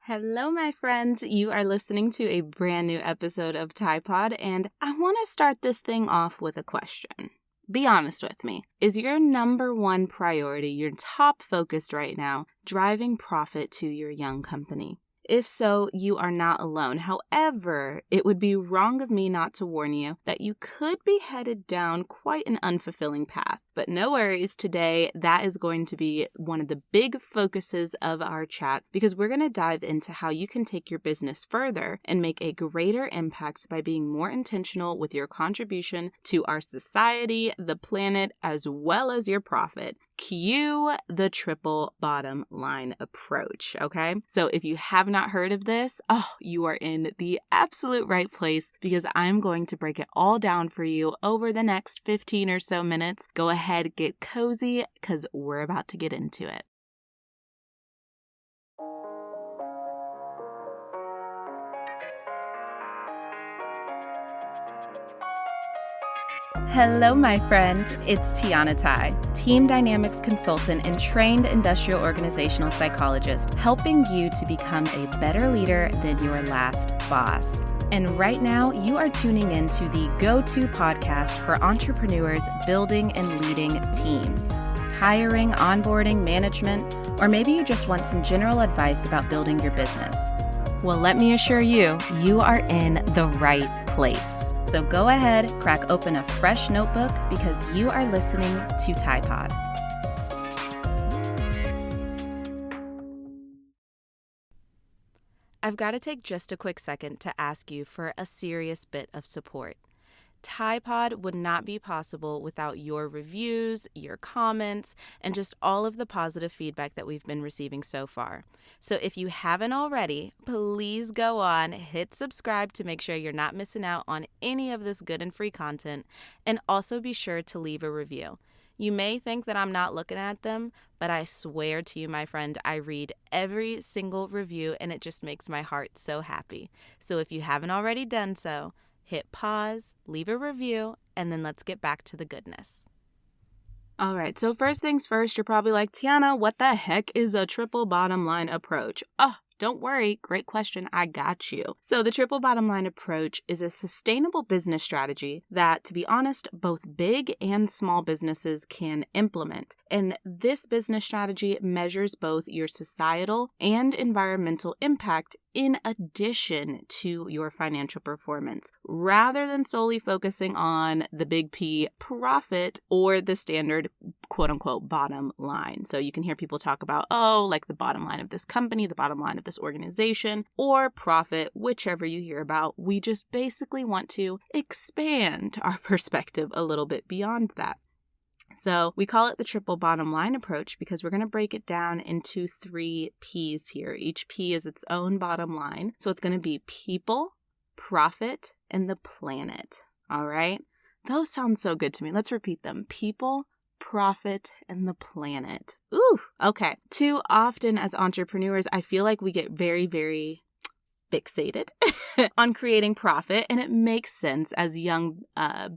Hello, my friends. You are listening to a brand new episode of Tide Pod, and I want to start this thing off with a question. Be honest with me. Is your number one priority, your top focus right now, driving profit to your young company? If so, you are not alone. However, it would be wrong of me not to warn you that you could be headed down quite an unfulfilling path. But no worries, today that is going to be one of the big focuses of our chat because we're going to dive into how you can take your business further and make a greater impact by being more intentional with your contribution to our society, the planet, as well as your profit. Cue the triple bottom line approach, okay? So if you have not heard of this, you are in the absolute right place because I'm going to break it all down for you over the next 15 or so minutes. Go ahead, get cozy because we're about to get into it. Hello, my friend. It's Tiana Tai, Team Dynamics Consultant and trained industrial organizational psychologist, helping you to become a better leader than your last boss. And right now, you are tuning into the go-to podcast for entrepreneurs building and leading teams, hiring, onboarding, management, or maybe you just want some general advice about building your business. Well, let me assure you, you are in the right place. So go ahead, crack open a fresh notebook because you are listening to Tide Pod. I've got to take just a quick second to ask you for a serious bit of support. Tide Pod would not be possible without your reviews, your comments, and just all of the positive feedback that we've been receiving so far. So if you haven't already, please go on, hit subscribe to make sure you're not missing out on any of this good and free content, and also be sure to leave a review. You may think that I'm not looking at them, but I swear to you, my friend, I read every single review and it just makes my heart so happy. So if you haven't already done so, hit pause, leave a review, and then let's get back to the goodness. All right, so first things first, you're probably like, Tiana, what the heck is a triple bottom line approach? Don't worry. Great question. I got you. So the triple bottom line approach is a sustainable business strategy that, to be honest, both big and small businesses can implement. And this business strategy measures both your societal and environmental impact in addition to your financial performance, rather than solely focusing on the big P, profit, or the standard quote unquote bottom line. So you can hear people talk about, like the bottom line of this company, the bottom line of this organization, or profit, whichever you hear about. We just basically want to expand our perspective a little bit beyond that. So we call it the triple bottom line approach because we're going to break it down into 3 P's here. Each P is its own bottom line. So it's going to be people, profit, and the planet. All right? Those sound so good to me. Let's repeat them. People, profit, and the planet. Ooh, okay. Too often as entrepreneurs, I feel like we get very, very fixated on creating profit, and it makes sense. As young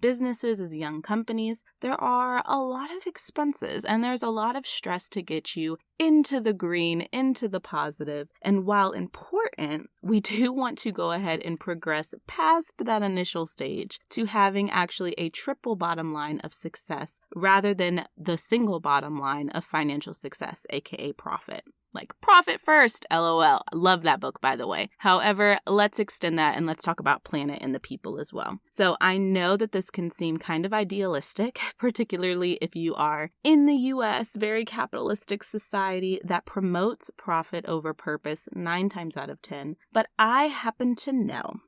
businesses, as young companies, there are a lot of expenses and there's a lot of stress to get you into the green, into the positive. And while important, we do want to go ahead and progress past that initial stage to having actually a triple bottom line of success rather than the single bottom line of financial success, aka profit. Like profit first, LOL. I love that book, by the way. However, let's extend that and let's talk about planet and the people as well. So I know that this can seem kind of idealistic, particularly if you are in the US, very capitalistic society that promotes profit over purpose 9 times out of 10. But I happen to know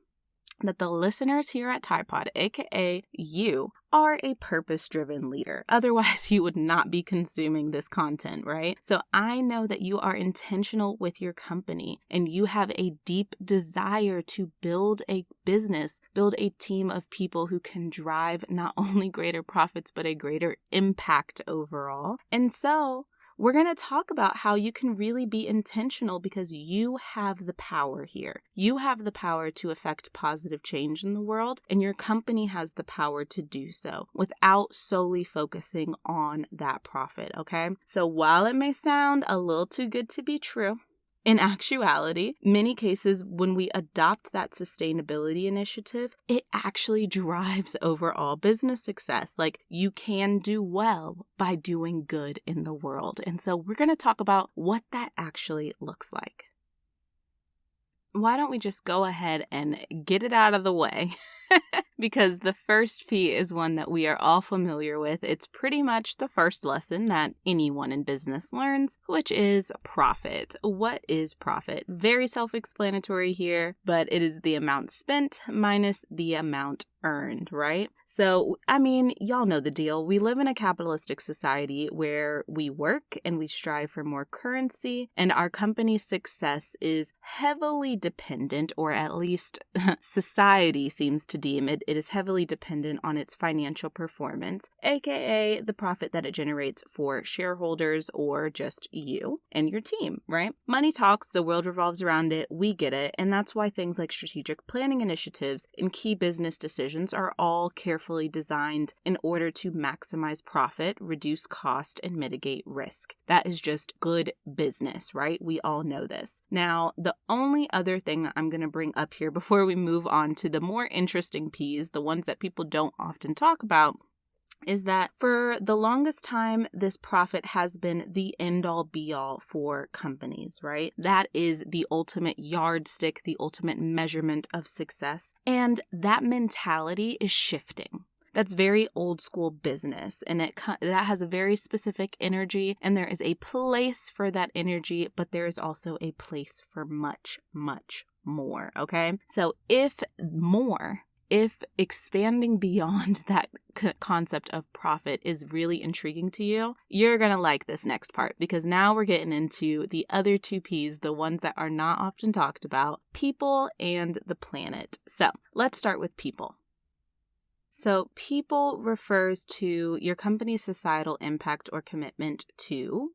that the listeners here at Tide Pod, aka you, are a purpose-driven leader. Otherwise, you would not be consuming this content, right? So I know that you are intentional with your company and you have a deep desire to build a business, build a team of people who can drive not only greater profits, but a greater impact overall. And so we're going to talk about how you can really be intentional because you have the power here. You have the power to affect positive change in the world, and your company has the power to do so without solely focusing on that profit, okay? So while it may sound a little too good to be true, In actuality, many cases when we adopt that sustainability initiative, it actually drives overall business success. Like, you can do well by doing good in the world. And so we're going to talk about what that actually looks like. Why don't we just go ahead and get it out of the way? Because the first P is one that we are all familiar with. It's pretty much the first lesson that anyone in business learns, which is profit. What is profit? Very self-explanatory here, but it is the amount spent minus the amount earned, right? So, y'all know the deal. We live in a capitalistic society where we work and we strive for more currency, and our company's success is heavily dependent, or at least society seems to deem it is heavily dependent on its financial performance, aka the profit that it generates for shareholders or just you and your team, right? Money talks, the world revolves around it, we get it, and that's why things like strategic planning initiatives and key business decisions are all carefully designed in order to maximize profit, reduce cost, and mitigate risk. That is just good business, right? We all know this. Now, the only other thing that I'm going to bring up here before we move on to the more interesting P's, the ones that people don't often talk about, is that for the longest time, this profit has been the end-all be-all for companies, right? That is the ultimate yardstick, the ultimate measurement of success. And that mentality is shifting. That's very old school business, and that has a very specific energy, and there is a place for that energy, but there is also a place for much, much more, okay? So if expanding beyond that concept of profit is really intriguing to you, you're going to like this next part, because now we're getting into the other two P's, the ones that are not often talked about, people and the planet. So let's start with people. So people refers to your company's societal impact or commitment to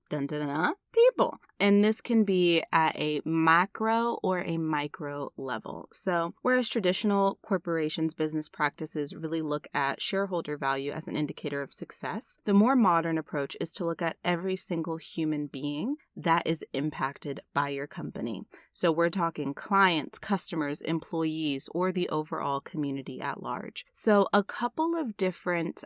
people. And this can be at a macro or a micro level. So whereas traditional corporations' business practices really look at shareholder value as an indicator of success, the more modern approach is to look at every single human being that is impacted by your company. So we're talking clients, customers, employees, or the overall community at large. So a couple of different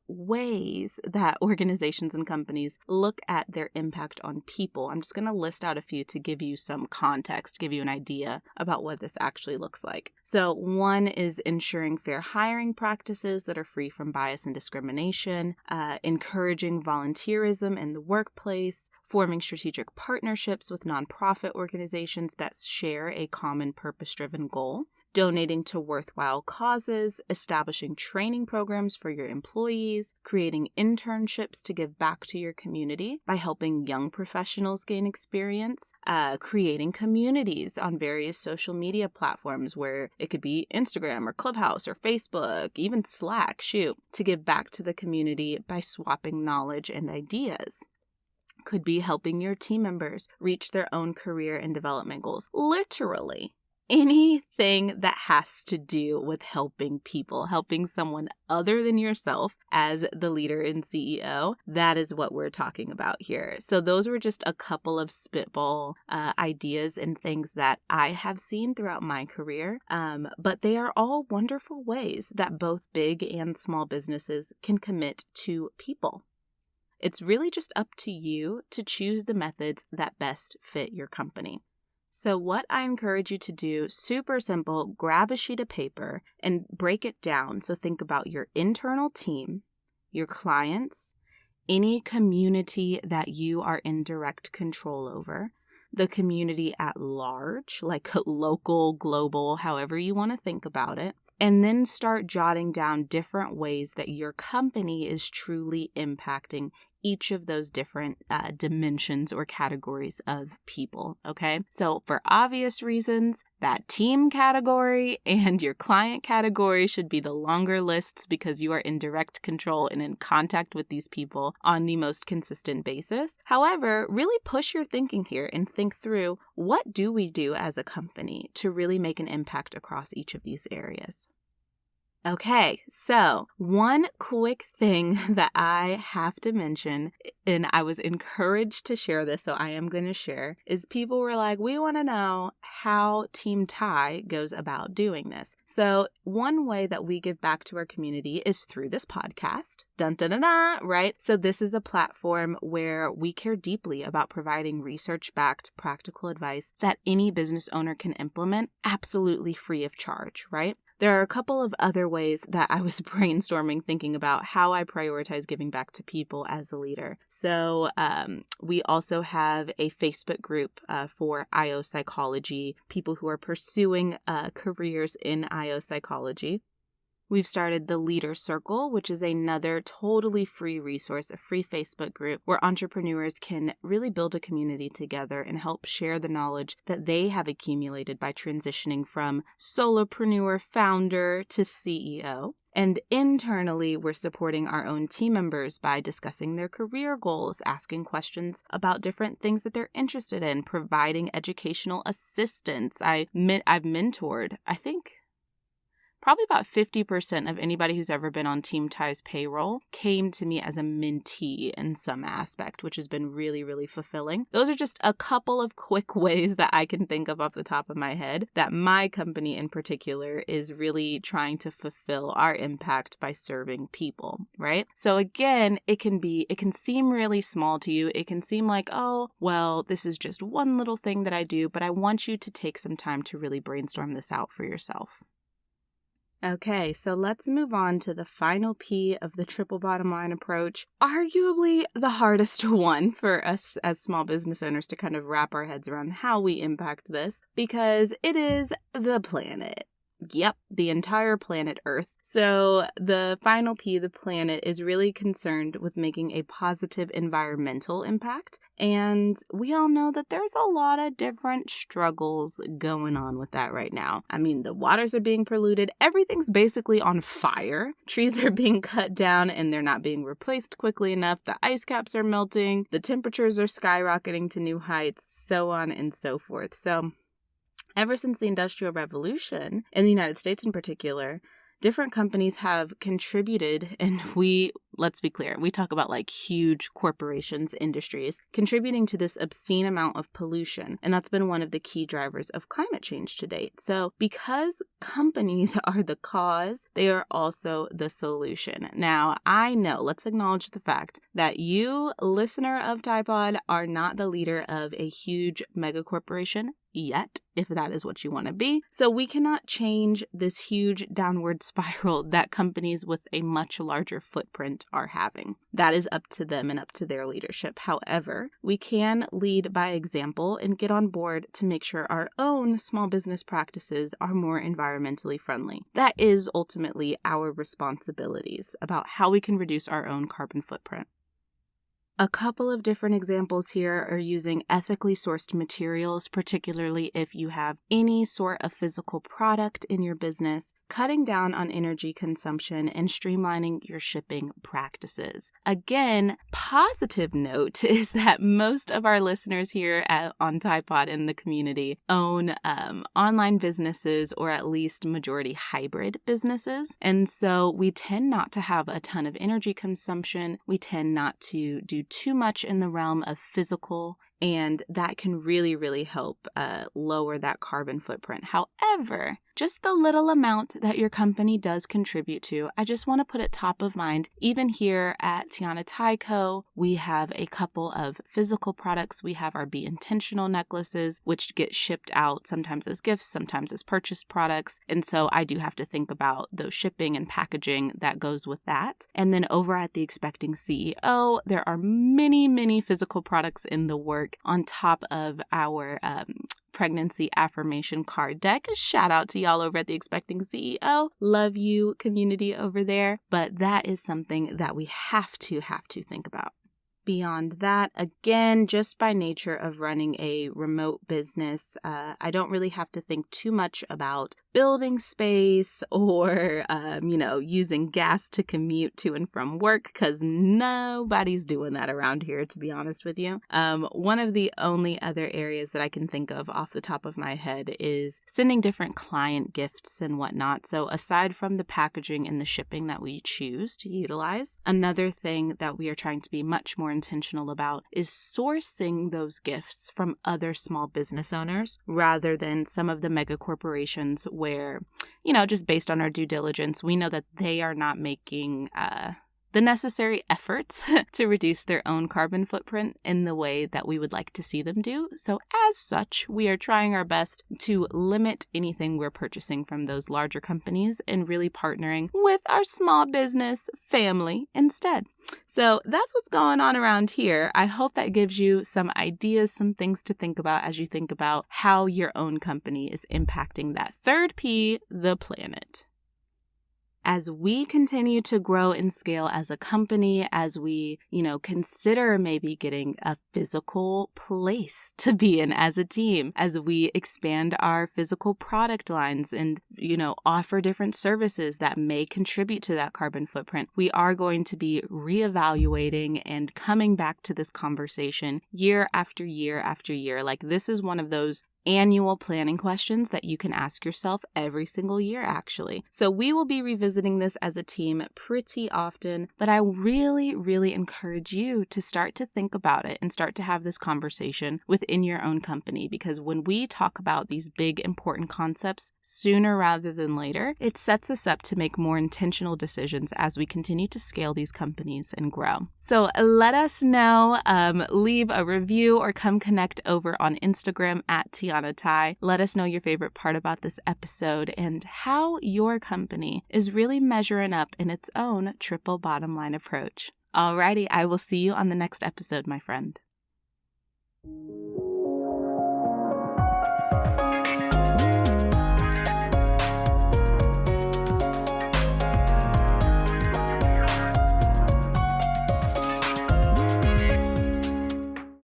ways that organizations and companies look at their impact on people. I'm just going to list out a few to give you some context, give you an idea about what this actually looks like. So one is ensuring fair hiring practices that are free from bias and discrimination, encouraging volunteerism in the workplace, forming strategic partnerships with nonprofit organizations that share a common purpose-driven goal, donating to worthwhile causes, establishing training programs for your employees, creating internships to give back to your community by helping young professionals gain experience, creating communities on various social media platforms where it could be Instagram or Clubhouse or Facebook, even Slack, to give back to the community by swapping knowledge and ideas. Could be helping your team members reach their own career and development goals. Literally anything that has to do with helping people, helping someone other than yourself as the leader and CEO. That is what we're talking about here. So those were just a couple of spitball ideas and things that I have seen throughout my career. But they are all wonderful ways that both big and small businesses can commit to people. It's really just up to you to choose the methods that best fit your company. So what I encourage you to do, super simple, grab a sheet of paper and break it down. So think about your internal team, your clients, any community that you are in direct control over, the community at large, like local, global, however you want to think about it. And then start jotting down different ways that your company is truly impacting each of those different dimensions or categories of people, okay? So for obvious reasons, that team category and your client category should be the longer lists because you are in direct control and in contact with these people on the most consistent basis. However, really push your thinking here and think through, what do we do as a company to really make an impact across each of these areas? Okay, so one quick thing that I have to mention, and I was encouraged to share this, so I am going to share, is people were like, we want to know how Team Ty goes about doing this. So one way that we give back to our community is through this podcast. Dun dun dun dun, right? So this is a platform where we care deeply about providing research-backed practical advice that any business owner can implement absolutely free of charge, right? There are a couple of other ways that I was brainstorming, thinking about how I prioritize giving back to people as a leader. So we also have a Facebook group for IO psychology, people who are pursuing careers in IO psychology. We've started the Leader Circle, which is another totally free resource, a free Facebook group where entrepreneurs can really build a community together and help share the knowledge that they have accumulated by transitioning from solopreneur founder to CEO. And internally, we're supporting our own team members by discussing their career goals, asking questions about different things that they're interested in, providing educational assistance. I've mentored, I think, probably about 50% of anybody who's ever been on Team Ty's payroll came to me as a mentee in some aspect, which has been really, really fulfilling. Those are just a couple of quick ways that I can think of off the top of my head that my company in particular is really trying to fulfill our impact by serving people, right? So again, it can seem really small to you. It can seem like, oh, well, this is just one little thing that I do, but I want you to take some time to really brainstorm this out for yourself. Okay, so let's move on to the final P of the triple bottom line approach. Arguably the hardest one for us as small business owners to kind of wrap our heads around how we impact this, because it is the planet. Yep, the entire planet Earth. So the final P, the planet, is really concerned with making a positive environmental impact. And we all know that there's a lot of different struggles going on with that right now. I mean, the waters are being polluted. Everything's basically on fire. Trees are being cut down and they're not being replaced quickly enough. The ice caps are melting. The temperatures are skyrocketing to new heights, so on and so forth. So ever since the Industrial Revolution, in the United States in particular, different companies have contributed, and let's be clear, we talk about like huge corporations, industries, contributing to this obscene amount of pollution. And that's been one of the key drivers of climate change to date. So because companies are the cause, they are also the solution. Now, I know, let's acknowledge the fact that you, listener of TyPod, are not the leader of a huge mega corporation yet, if that is what you want to be. So we cannot change this huge downward spiral that companies with a much larger footprint are having. That is up to them and up to their leadership. However, we can lead by example and get on board to make sure our own small business practices are more environmentally friendly. That is ultimately our responsibilities about how we can reduce our own carbon footprint. A couple of different examples here are using ethically sourced materials, particularly if you have any sort of physical product in your business, cutting down on energy consumption, and streamlining your shipping practices. Again, positive note is that most of our listeners here on TyPod in the community own online businesses, or at least majority hybrid businesses. And so we tend not to have a ton of energy consumption. We tend not to do too much in the realm of physical, and that can really, really help lower that carbon footprint. However, just the little amount that your company does contribute to, I just want to put it top of mind. Even here at Tiana Ty Co., we have a couple of physical products. We have our Be Intentional necklaces, which get shipped out sometimes as gifts, sometimes as purchased products. And so I do have to think about those shipping and packaging that goes with that. And then over at the Expecting CEO, there are many, many physical products in the work on top of our pregnancy affirmation card deck. Shout out to y'all over at the Expecting CEO. Love you, community over there. But that is something that we have to think about. Beyond that, again, just by nature of running a remote business, I don't really have to think too much about building space or, using gas to commute to and from work, because nobody's doing that around here, to be honest with you. One of the only other areas that I can think of off the top of my head is sending different client gifts and whatnot. So aside from the packaging and the shipping that we choose to utilize, another thing that we are trying to be much more intentional about is sourcing those gifts from other small business owners rather than some of the mega corporations where, just based on our due diligence, we know that they are not making the necessary efforts to reduce their own carbon footprint in the way that we would like to see them do. So as such, we are trying our best to limit anything we're purchasing from those larger companies and really partnering with our small business family instead. So that's what's going on around here. I hope that gives you some ideas, some things to think about as you think about how your own company is impacting that third P, the planet. As we continue to grow and scale as a company, as we, consider maybe getting a physical place to be in as a team, as we expand our physical product lines and, offer different services that may contribute to that carbon footprint, we are going to be reevaluating and coming back to this conversation year after year after year. Like, this is one of those annual planning questions that you can ask yourself every single year, actually. So we will be revisiting this as a team pretty often, but I really, really encourage you to start to think about it and start to have this conversation within your own company, because when we talk about these big, important concepts sooner rather than later, it sets us up to make more intentional decisions as we continue to scale these companies and grow. So let us know, leave a review or come connect over on Instagram at Tiana Ty. Let us know your favorite part about this episode and how your company is really measuring up in its own triple bottom line approach. Alrighty, I will see you on the next episode, my friend.